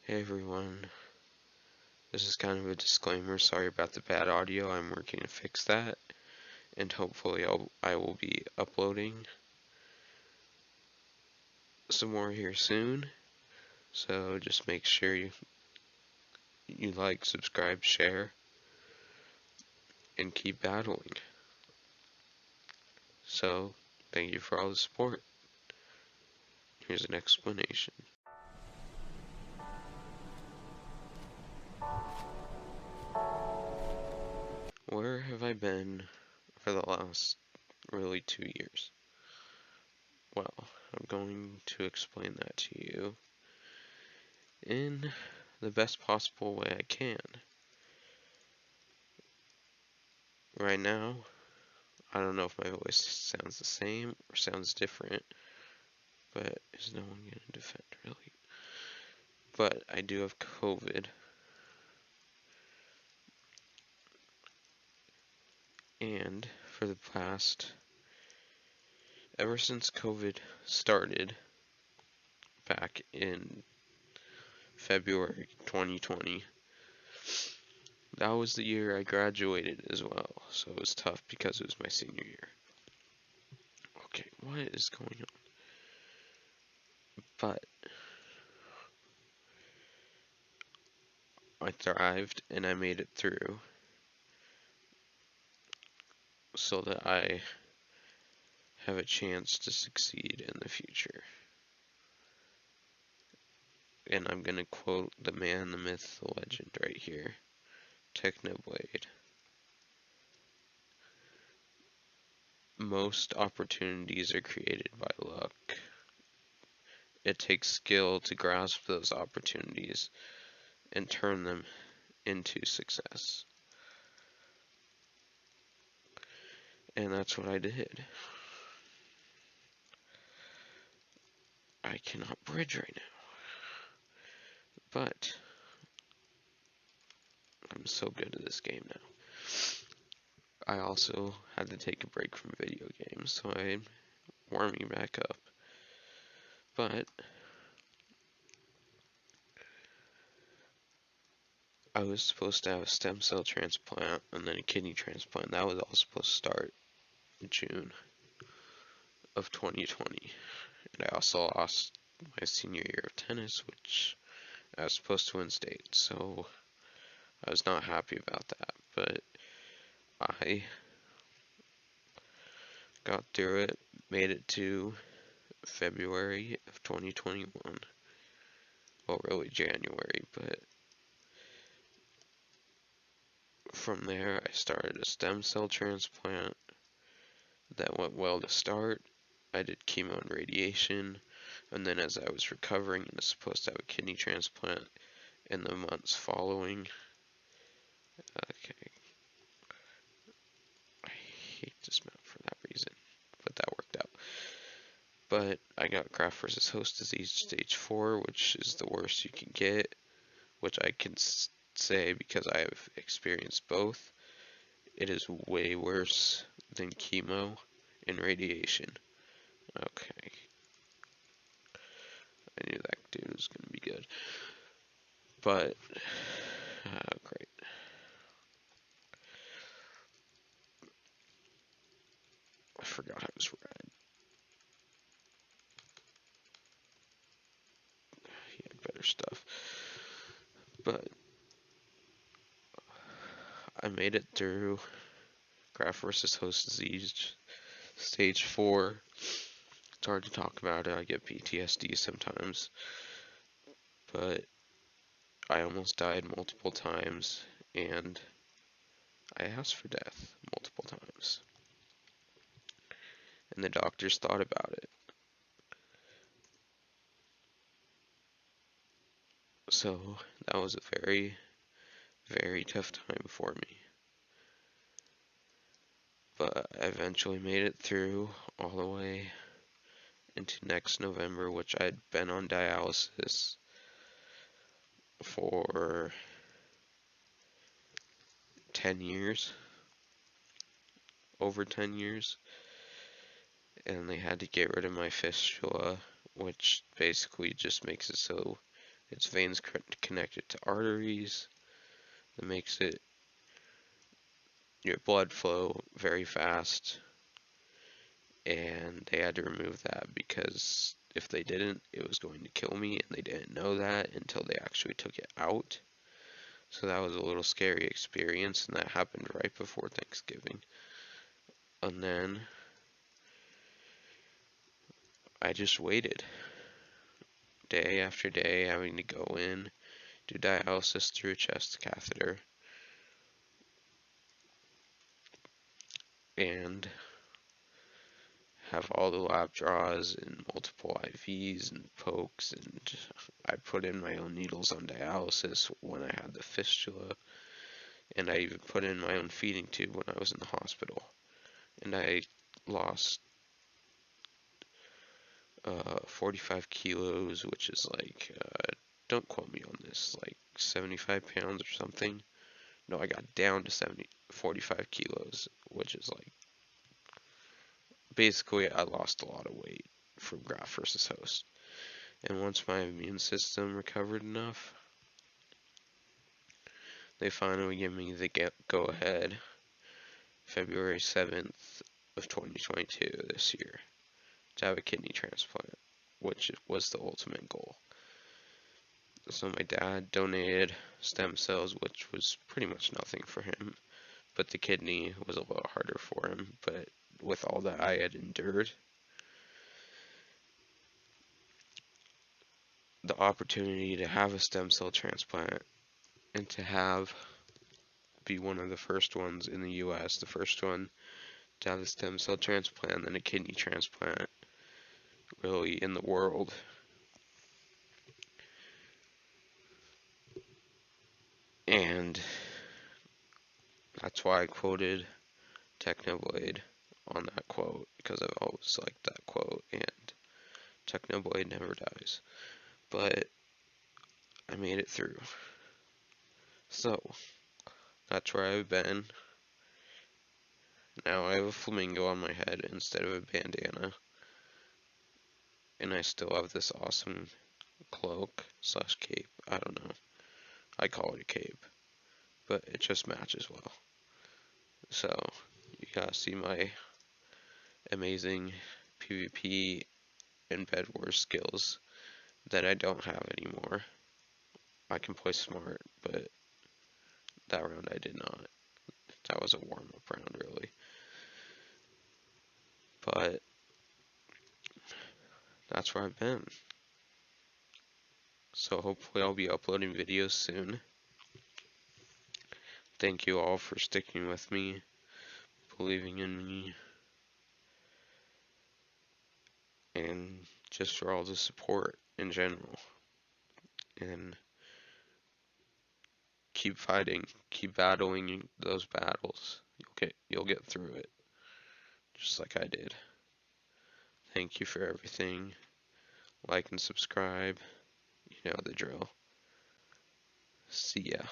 Hey everyone, this is kind of a disclaimer. Sorry about the bad audio. I'm working to fix that, and hopefully I will be uploading some more here soon. So just make sure you like, subscribe, share, and keep battling. So thank you for all the support. Here's an explanation. Where have I been for the last really 2 years? Well, I'm going to explain that to you in the best possible way I can. Right now, I don't know if my voice sounds the same or sounds different, but is no one gonna defend really? But I do have COVID, and for the past, ever since COVID started back in February 2020, that was the year I graduated as well, so it was tough because it was my senior year. Okay, what is going on? But I thrived and I made it through so that I have a chance to succeed in the future. And I'm gonna quote the man, the myth, the legend right here, Technoblade. Most opportunities are created by luck. It takes skill to grasp those opportunities and turn them into success. And that's what I did. I cannot bridge right now. But I'm so good at this game now. I also had to take a break from video games, so I'm warming back up. But I was supposed to have a stem cell transplant and then a kidney transplant. That was all supposed to start in June of 2020. And I also lost my senior year of tennis, which I was supposed to win state, so I was not happy about that. But I got through it, made it to February of 2021. Well, really January, but from there I started a stem cell transplant. That went well to start. I did chemo and radiation, and then as I was recovering and was supposed to have a kidney transplant in the months following. Okay. I hate this map for that reason, but that worked out. But I got graft versus host disease stage 4, which is the worst you can get, which I can say because I have experienced both. It is way worse than chemo and radiation. Okay. I knew that dude was going to be good. But, great. I forgot I was red. He had better stuff. But I made it through graft versus host disease stage 4. It's hard to talk about it. I get PTSD sometimes. But I almost died multiple times, and I asked for death multiple times. And the doctors thought about it. So that was a very, very tough time for me. But I eventually made it through all the way into next November, which I'd been on dialysis for 10 years, over 10 years, and they had to get rid of my fistula, which basically just makes it so its veins connected to arteries. That makes it your blood flow very fast, and they had to remove that because if they didn't, it was going to kill me, and they didn't know that until they actually took it out. So that was a little scary experience, and that happened right before Thanksgiving. And then I just waited day after day, having to go in, do dialysis through a chest catheter, and have all the lab draws and multiple IVs and pokes, and I put in my own needles on dialysis when I had the fistula, and I even put in my own feeding tube when I was in the hospital. And I lost 45 kilos, which is like, don't quote me on this, like 75 pounds or something. No, I got down to 45 kilos, which is like, basically I lost a lot of weight from graft versus host. And once my immune system recovered enough, they finally gave me the go ahead February 7th of 2022 this year to have a kidney transplant, which was the ultimate goal. So my dad donated stem cells, which was pretty much nothing for him, but the kidney was a little harder for him. But with all that I had endured, the opportunity to have a stem cell transplant and to be one of the first ones in the US, the first one to have a stem cell transplant and a kidney transplant really in the world. And that's why I quoted Technoblade on that quote, because I've always liked that quote, and Technoblade never dies. But I made it through. So, that's where I've been. Now I have a flamingo on my head instead of a bandana. And I still have this awesome cloak slash cape. I don't know. I call it a cape. But it just matches well. So, you gotta see my amazing PvP and Bed Wars skills that I don't have anymore. I can play smart, but that round I did not. That was a warm-up round, really. But that's where I've been. So hopefully I'll be uploading videos soon. Thank you all for sticking with me, believing in me, and just for all the support in general. And keep fighting, keep battling those battles. You'll get through it, just like I did. Thank you for everything. Like and subscribe. You know the drill. See ya.